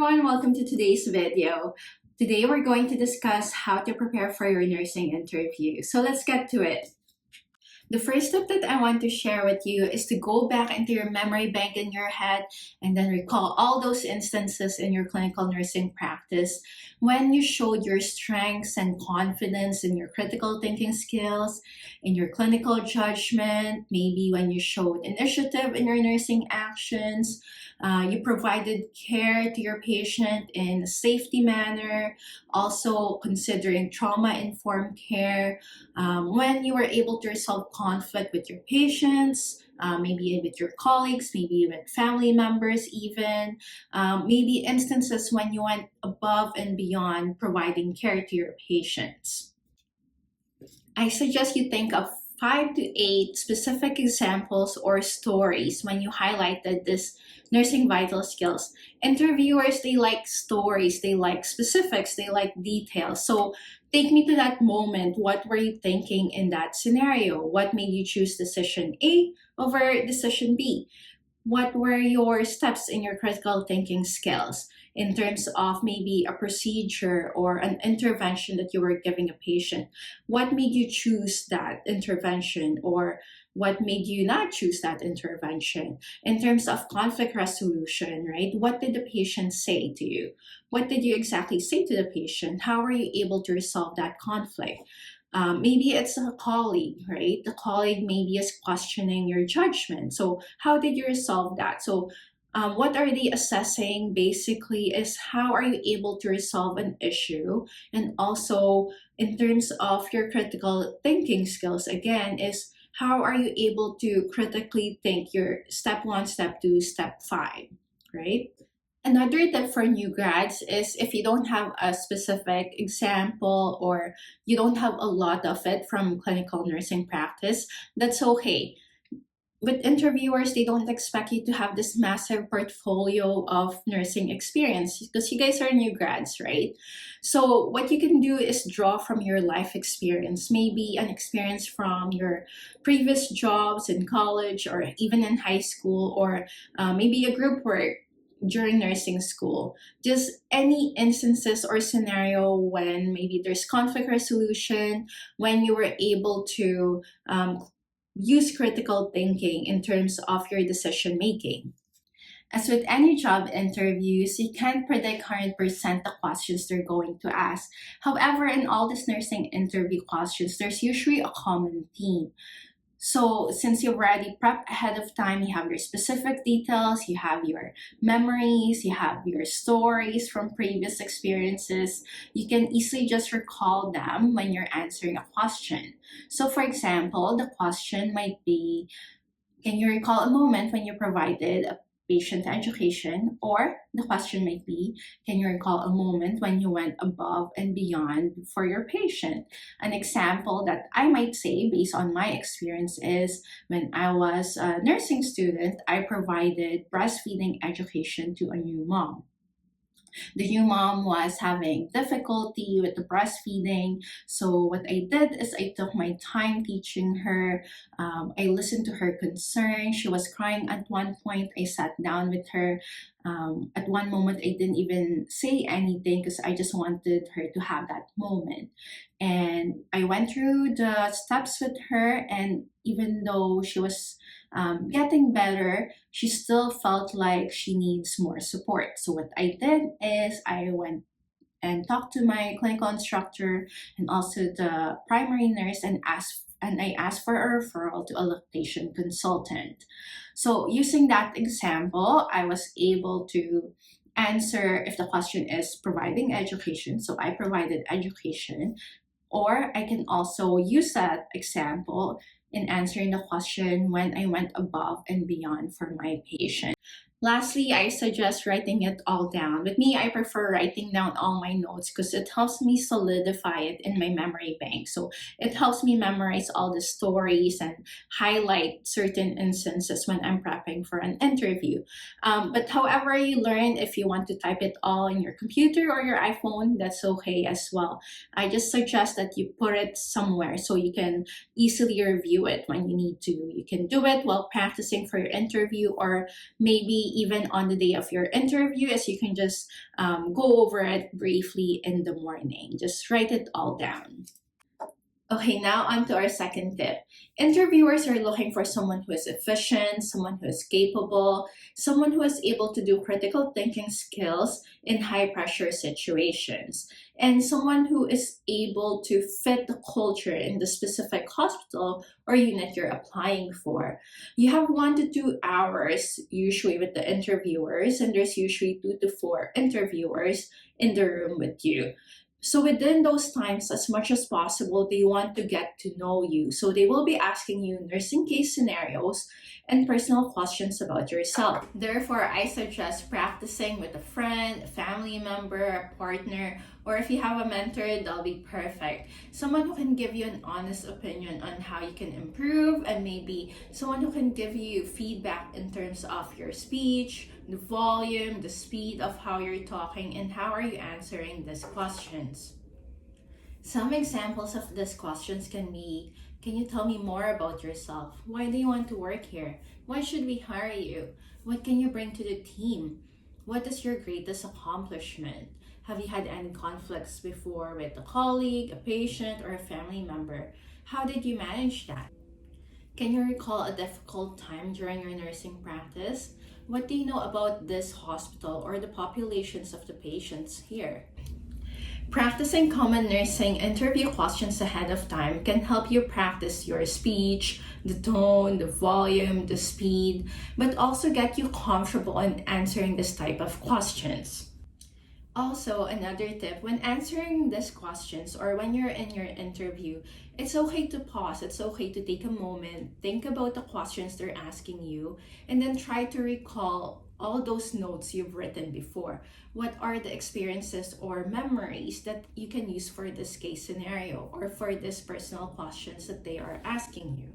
everyone, welcome to today's video. Today we're going to discuss how to prepare for your nursing interview. So let's get to it. The first step that I want to share with you is to go back into your memory bank in your head and then recall all those instances in your clinical nursing practice when you showed your strengths and confidence in your critical thinking skills, in your clinical judgment, maybe when you showed initiative in your nursing actions, you provided care to your patient in a safety manner, also considering trauma-informed care, when you were able to resolve conflict with your patients, maybe with your colleagues, maybe with family members even, maybe instances when you went above and beyond providing care to your patients. I suggest you think of 5 to 8 specific examples or stories when you highlighted this nursing vital skills. Interviewers, they like stories, they like specifics, they like details. So take me to that moment. What were you thinking in that scenario? What made you choose decision A over decision B? What were your steps in your critical thinking skills in terms of maybe a procedure or an intervention that you were giving a patient? What made you choose that intervention, or what made you not choose that intervention? In terms of conflict resolution, right? What did the patient say to you? What did you exactly say to the patient? How were you able to resolve that conflict? Maybe it's a colleague, right? The colleague maybe is questioning your judgment. So how did you resolve that? So what are they assessing basically is how are you able to resolve an issue, and also in terms of your critical thinking skills, again, is how are you able to critically think your step 1, step 2, step 5, right? Another tip for new grads is if you don't have a specific example or you don't have a lot of it from clinical nursing practice, that's okay. With interviewers, they don't expect you to have this massive portfolio of nursing experience because you guys are new grads, right? So what you can do is draw from your life experience, maybe an experience from your previous jobs in college or even in high school, or maybe a group work during nursing school. Just any instances or scenario when maybe there's conflict resolution, when you were able to use critical thinking in terms of your decision making. As with any job interviews, you can't predict 100% the questions they're going to ask. However, in all these nursing interview questions, there's usually a common theme. So since you've already prepped ahead of time, you have your specific details, you have your memories, you have your stories from previous experiences, you can easily just recall them when you're answering a question. So for example, the question might be, can you recall a moment when you provided a patient education? Or the question might be, can you recall a moment when you went above and beyond for your patient? An example that I might say based on my experience is when I was a nursing student, I provided breastfeeding education to a new mom. The new mom was having difficulty with the breastfeeding. So what I did is I took my time teaching her. I listened to her concern. She was crying at one point. I sat down with her. At one moment, I didn't even say anything because I just wanted her to have that moment. And I went through the steps with her, and even though she was getting better, she still felt like she needs more support. So what I did is I went and talked to my clinical instructor and also the primary nurse and I asked for a referral to a lactation consultant. So using that example, I was able to answer if the question is providing education. So I provided education, or I can also use that example in answering the question when I went above and beyond for my patient. Lastly, I suggest writing it all down. With me, I prefer writing down all my notes because it helps me solidify it in my memory bank. So it helps me memorize all the stories and highlight certain instances when I'm prepping for an interview. But however you learn, if you want to type it all in your computer or your iPhone, that's okay as well. I just suggest that you put it somewhere so you can easily review it when you need to. You can do it while practicing for your interview, or maybe even on the day of your interview, as you can just go over it briefly in the morning. Just write it all down. Okay, now on to our second tip. Interviewers are looking for someone who is efficient, someone who is capable, someone who is able to do critical thinking skills in high pressure situations, and someone who is able to fit the culture in the specific hospital or unit you're applying for. You have 1 to 2 hours usually with the interviewers, and there's usually 2 to 4 interviewers in the room with you. So within those times, as much as possible, they want to get to know you. So they will be asking you nursing case scenarios and personal questions about yourself. Therefore, I suggest practicing with a friend, a family member, a partner, or if you have a mentor, that'll be perfect. Someone who can give you an honest opinion on how you can improve, and maybe someone who can give you feedback in terms of your speech, the volume, the speed of how you're talking, and how are you answering these questions. Some examples of these questions can be, can you tell me more about yourself? Why do you want to work here? Why should we hire you? What can you bring to the team? What is your greatest accomplishment? Have you had any conflicts before with a colleague, a patient, or a family member? How did you manage that? Can you recall a difficult time during your nursing practice? What do you know about this hospital or the populations of the patients here? Practicing common nursing interview questions ahead of time can help you practice your speech, the tone, the volume, the speed, but also get you comfortable in answering this type of questions. Also, another tip, when answering these questions or when you're in your interview, it's okay to pause, it's okay to take a moment, think about the questions they're asking you, and then try to recall all those notes you've written before. What are the experiences or memories that you can use for this case scenario or for these personal questions that they are asking you?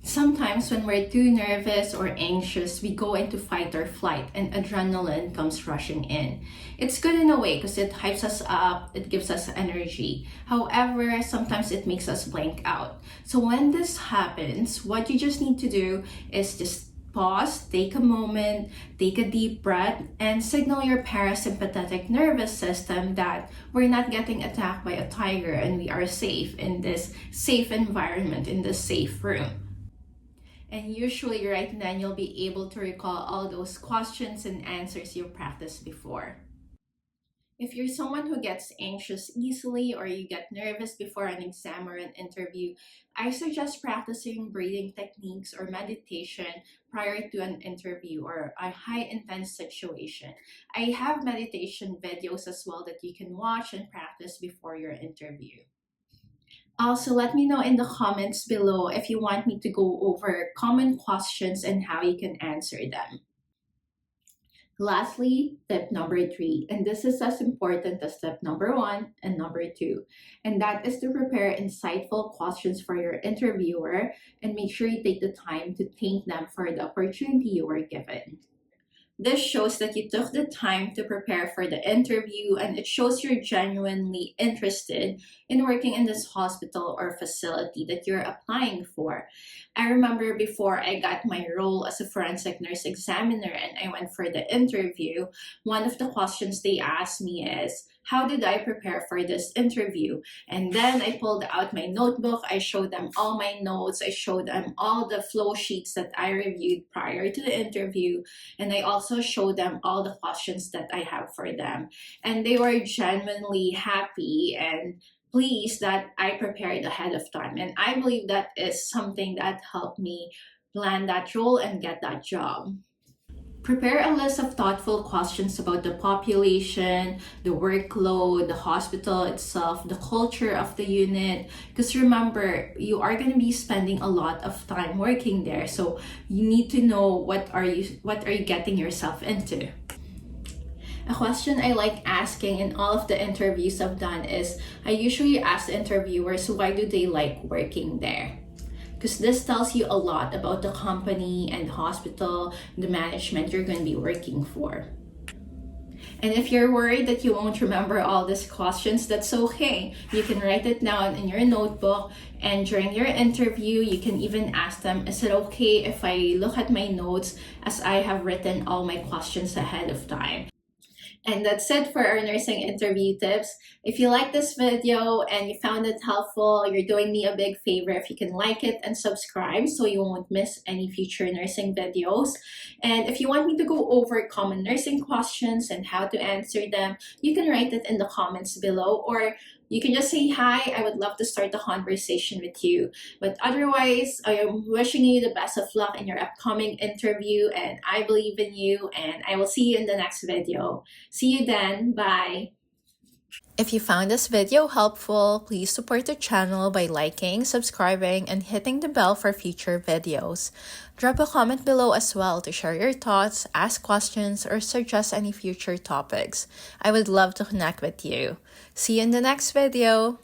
Sometimes when we're too nervous or anxious, we go into fight or flight and adrenaline comes rushing in. It's good in a way because it hypes us up, it gives us energy. However, sometimes it makes us blank out. So when this happens, what you just need to do is just pause, take a moment, take a deep breath, and signal your parasympathetic nervous system that we're not getting attacked by a tiger and we are safe in this safe environment, in this safe room. And usually right then you'll be able to recall all those questions and answers you practiced before. If you're someone who gets anxious easily or you get nervous before an exam or an interview, I suggest practicing breathing techniques or meditation prior to an interview or a high intense situation. I have meditation videos as well that you can watch and practice before your interview. Also, let me know in the comments below if you want me to go over common questions and how you can answer them. Lastly, tip number 3, and this is as important as step number 1 and number 2, and that is to prepare insightful questions for your interviewer and make sure you take the time to thank them for the opportunity you were given. This shows that you took the time to prepare for the interview, and it shows you're genuinely interested in working in this hospital or facility that you're applying for. I remember before I got my role as a forensic nurse examiner and I went for the interview, one of the questions they asked me is, how did I prepare for this interview? And then I pulled out my notebook, I showed them all my notes, I showed them all the flow sheets that I reviewed prior to the interview, and I also showed them all the questions that I have for them. And they were genuinely happy and pleased that I prepared ahead of time. And I believe that is something that helped me land that role and get that job. Prepare a list of thoughtful questions about the population, the workload, the hospital itself, the culture of the unit. Because remember, you are going to be spending a lot of time working there. So you need to know what are you getting yourself into. A question I like asking in all of the interviews I've done is, I usually ask the interviewers, why do they like working there? Because this tells you a lot about the company and the hospital, the management you're going to be working for. And if you're worried that you won't remember all these questions, that's okay. You can write it down in your notebook, and during your interview, you can even ask them, is it okay if I look at my notes as I have written all my questions ahead of time? And that's it for our nursing interview tips. If you like this video and you found it helpful, you're doing me a big favor if you can like it and subscribe so you won't miss any future nursing videos. And if you want me to go over common nursing questions and how to answer them, you can write it in the comments below, or you can just say hi. I would love to start a conversation with you. But otherwise, I am wishing you the best of luck in your upcoming interview, and I believe in you, and I will see you in the next video. See you then. Bye. If you found this video helpful, please support the channel by liking, subscribing, and hitting the bell for future videos. Drop a comment below as well to share your thoughts, ask questions, or suggest any future topics. I would love to connect with you. See you in the next video.